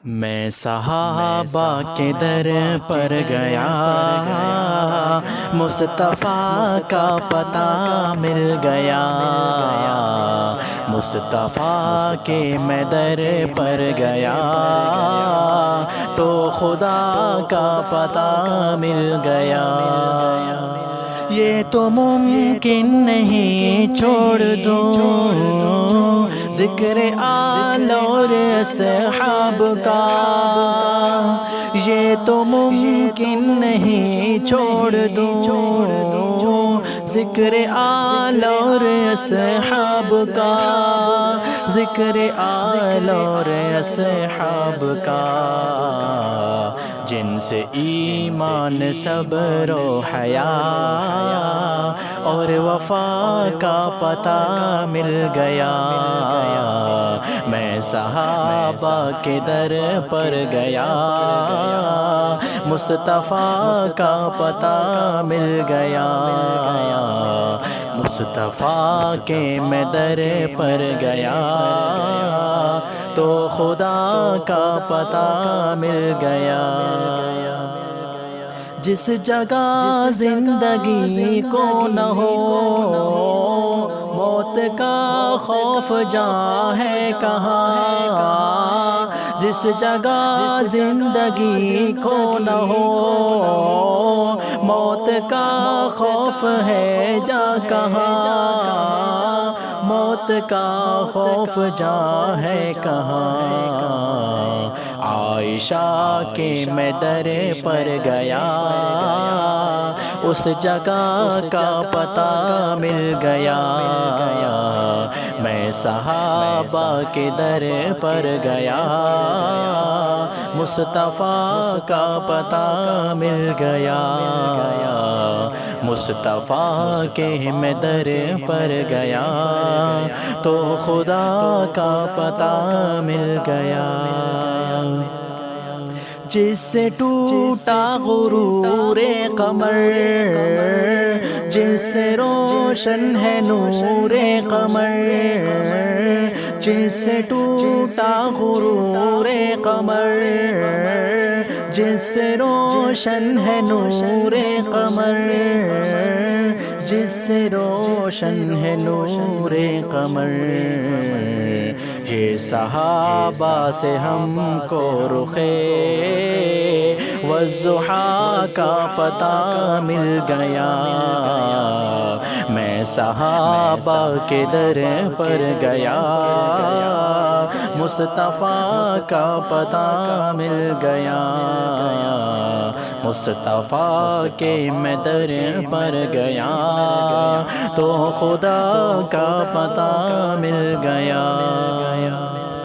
میں صحابہ کے در پر گیا، مصطفیٰ کا پتہ مل گیا، مصطفیٰ کے میں در پر گیا تو خدا کا پتہ مل گیا۔ یہ تو ممکن نہیں چھوڑ دوں ذکر آل اور اصحاب کا، یہ تو ممکن نہیں چھوڑ دوں ذکر آل اور اصحاب کا، ذکر آل اور اصحاب کا، جن سے ایمان صبر و حیا اور وفا کا پتہ مل گیا۔ میں صحابہ کے در پر گیا، مصطفیٰ کا پتہ مل گیا، مصطفیٰ کے میں در پر گیا تو خدا کا پتہ مل گیا۔ جس جگہ زندگی کو نہ ہو موت کا خوف جہاں ہے کہاں، جس جگہ زندگی کو نہ ہو موت کا خوف ہے جا کہاں، موت کا خوف جا ہے کہاں۔ عائشہ کے میں در پر گیا، اس جگہ کا پتہ مل گیا۔ میں صحابہ کے در پر گیا، مصطفیٰ کا پتہ مل گیا، مصطفیٰ کے میں در پر گیا تو خدا کا پتہ مل گیا۔ جس سے ٹوٹا غرور قمر، جس سے روشن ہے نور قمر، جس سے ٹوٹا غرور قمر، جس سے روشن ہے نور قمر، جس سے روشن ہے نور قمر، یہ صحابہ سے ہم کو رخے والضحیٰ کا پتہ مل گیا۔ میں صحابہ کے در پر گیا، مصطفیٰ کا پتہ مل گیا، مصطفیٰ کے میں در پر گیا تو خدا کا پتہ مل گیا۔